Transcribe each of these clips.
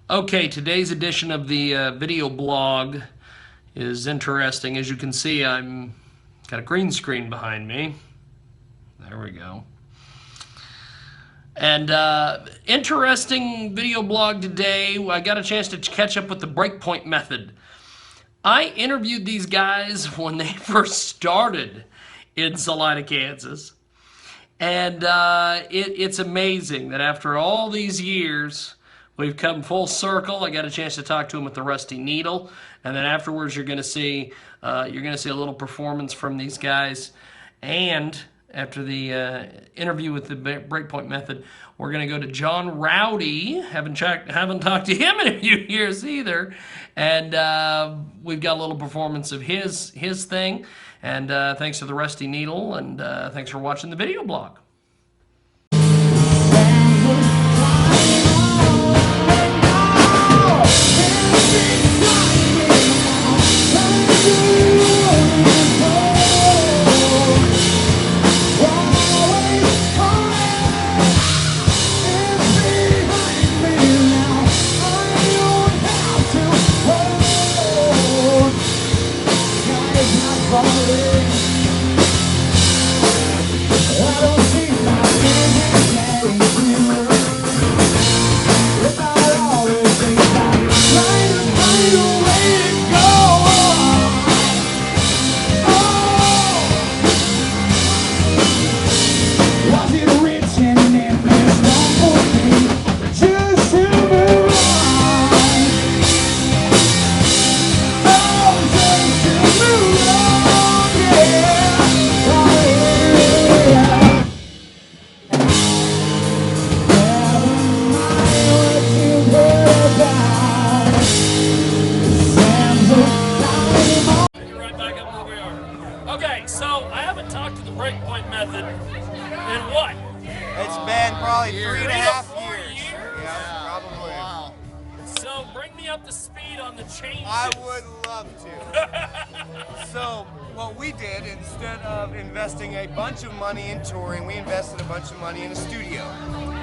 Okay, today's edition of the video blog is interesting. As you can see, I'm got a green screen behind me. There we go. And interesting video blog today. I got a chance to catch up with the BreakPoint method. I interviewed these guys when they first started in Salina, Kansas. And it's amazing that after all these years, we've come full circle. I got a chance to talk to him at the Rusty Needle, and then afterwards you're going to see a little performance from these guys. And after the interview with the BreakPoint method, we're going to go to John Rowdy. Haven't talked to him in a few years either, and we've got a little performance of his thing. And thanks to the Rusty Needle, and thanks for watching the video blog. So I haven't talked to the BreakPoint method in what? It's been probably 3.5 years. Yeah, probably. Wow. So bring me up to speed on the changes. I would love to. So what we did, instead of investing a bunch of money in touring, we invested a bunch of money in a studio.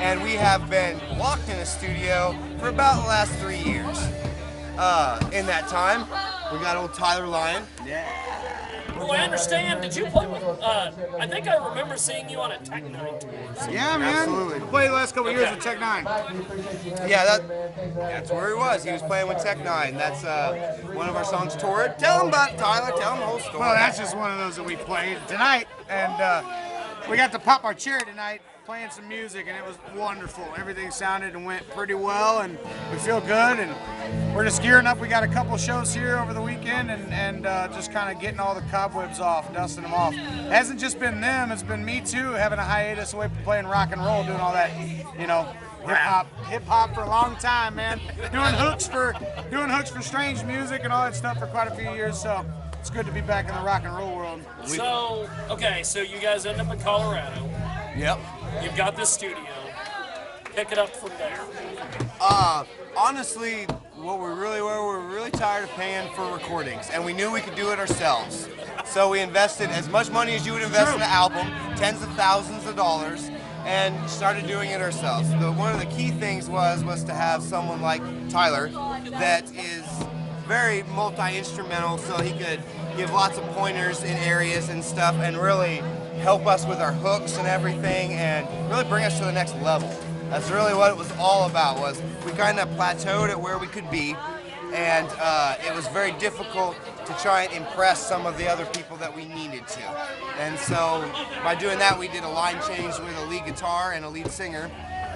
And we have been locked in a studio for about the last 3 years. In that time, we got old Tyler Lyon. Yeah. Well, I understand. Did you play with, I think I remember seeing you on a Tech 9 tour. Yeah, man. Absolutely. Played the last couple years with Tech 9. Yeah, that's where he was. He was playing with Tech 9. That's one of our songs toured. Tell him about it, Tyler. Tell him the whole story. Well, that's just one of those that we played tonight, and we got to pop our cherry tonight, playing some music, and it was wonderful. Everything sounded and went pretty well, and we feel good, and we're just gearing up. We got a couple shows here over the weekend, and just kind of getting all the cobwebs off, dusting them off. It hasn't just been them, it's been me too, having a hiatus away from playing rock and roll, doing all that, you know, hip hop for a long time, man. Doing hooks for strange music and all that stuff for quite a few years, so it's good to be back in the rock and roll world. So, okay, so you guys end up in Colorado. Yep. You've got this studio. Pick it up from there. Honestly, what we were really tired of paying for recordings, and we knew we could do it ourselves. So we invested as much money as you would invest in an album, tens of thousands of dollars, and started doing it ourselves. One of the key things was to have someone like Tyler that is very multi-instrumental, so he could give lots of pointers in areas and stuff, and really help us with our hooks and everything, and really bring us to the next level. That's really what it was all about. Was we kind of plateaued at where we could be, and it was very difficult to try and impress some of the other people that we needed to. And so by doing that, we did a line change with a lead guitar and a lead singer,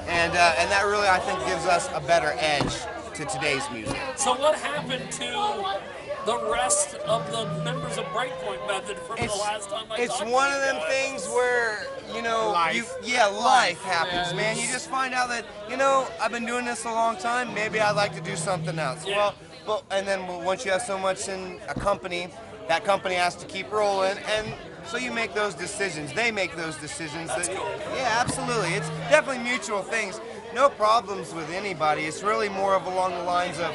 and that really, I think, gives us a better edge to today's music. So what happened to the rest of the members of BreakPoint method from the last time I talked to you? It's one of them things where, you know, life happens, man. You just find out that, you know, I've been doing this a long time, maybe I'd like to do something else. Yeah. Well, and then once you have so much in a company, that company has to keep rolling, and so you make those decisions. They make those decisions. That's cool. Yeah, absolutely. It's definitely mutual things. No problems with anybody. It's really more of along the lines of,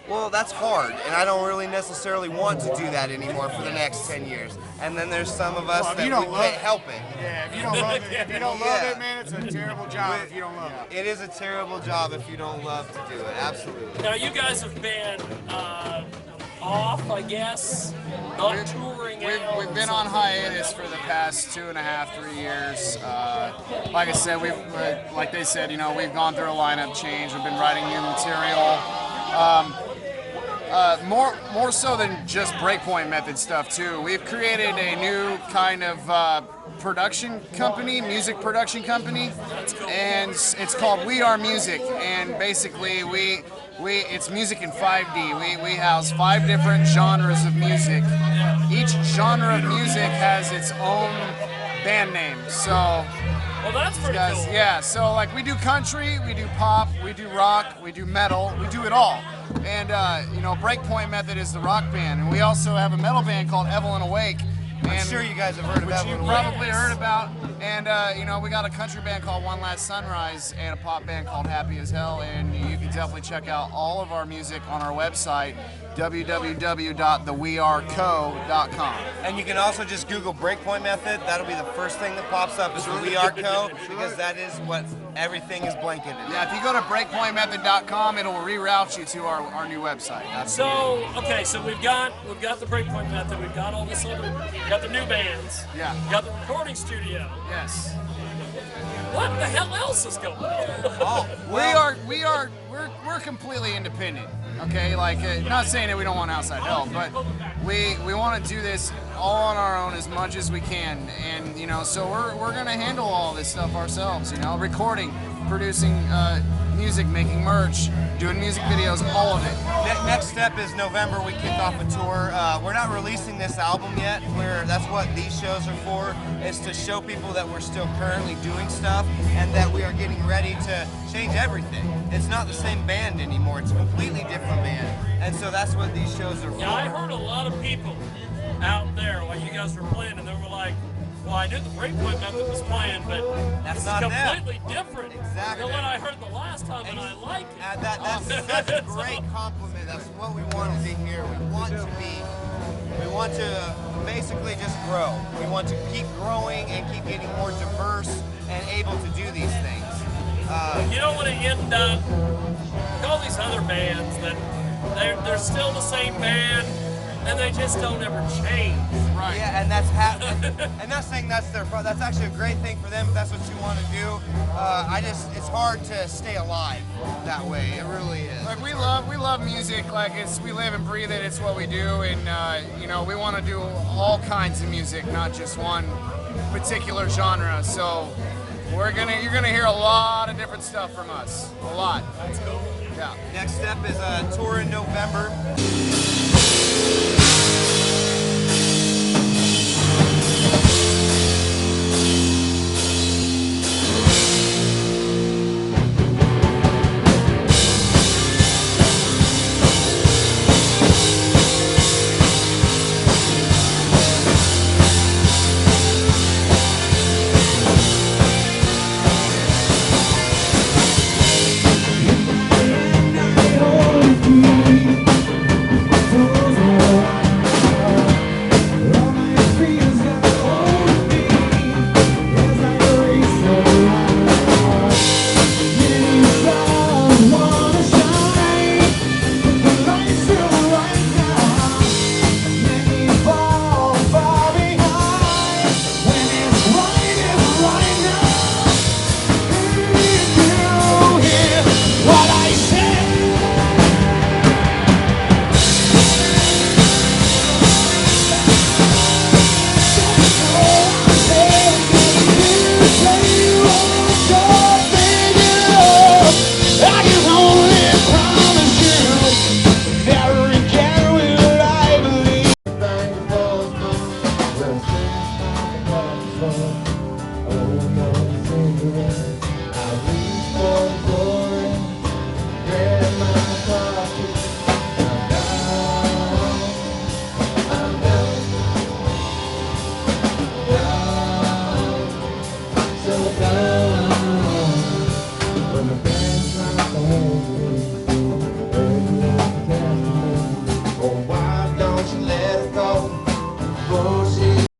well, that's hard, and I don't really necessarily want to do that anymore for the next 10 years. And then there's some of us that we can't help it. Yeah, if you don't love it, man, it's a terrible job if you don't love it. It is a terrible job if you don't love to do it, absolutely. Now, you guys have been off, I guess, not touring. We've been on hiatus for the past 2.5, 3 years. Like I said, like they said, we've gone through a lineup change. We've been writing new material. More so than just BreakPoint method stuff too. We've created a new kind of production company, music production company, and it's called We Are Music. And basically, it's music in 5D. We house 5 different genres of music. Each genre of music has its own band name. So, well, that's pretty cool. Yeah. So like we do country, we do pop, we do rock, we do metal, we do it all. And BreakPoint Method is the rock band, and we also have a metal band called Evelyn Awake. I'm sure you guys have heard of Evelyn Awake. Probably heard about. And we got a country band called One Last Sunrise and a pop band called Happy as Hell. And you can definitely check out all of our music on our website, www.theweareco.com. And you can also just Google BreakPoint Method. That'll be the first thing that pops up is the We Are Co. because that is what everything is blanketed in. Yeah, if you go to breakpointmethod.com, it'll reroute you to our new website. So we've got the BreakPoint Method. We've got all this other. We've got the new bands. Yeah. We've got the recording studio. Yes. What the hell else is going on? Oh, we're completely independent. Okay, like not saying that we don't want outside help, but we want to do this all on our own as much as we can, and so we're gonna handle all this stuff ourselves. Recording, producing music, making merch, doing music videos, all of it. Next step is November. We kick off a tour. We're not releasing this album yet. That's what these shows are for. Is to show people that we're still currently doing stuff and that we are getting ready to change everything. It's not the same band anymore. It's a completely different band. And so that's what these shows are for. Yeah, I heard a lot of people out there while you guys were playing, and they were like, well, I knew the BreakPoint Method was playing, but that's it's completely different exactly. than what I heard the last time, and I like it. That's such a great compliment. That's what we wanted to hear. We want to basically just grow. We want to keep growing and keep getting more diverse and able to do these things. You don't want to end up with all these other bands that they're still the same band, and they just don't ever change. Right. Yeah, and and not saying that's their problem. That's actually a great thing for them if that's what you want to do. It's hard to stay alive that way. It really is. Like we love music. Like we live and breathe it. It's what we do, and we want to do all kinds of music, not just one particular genre. So you're gonna hear a lot of different stuff from us. A lot. That's cool. Yeah. Next step is a tour in November. Oh, no,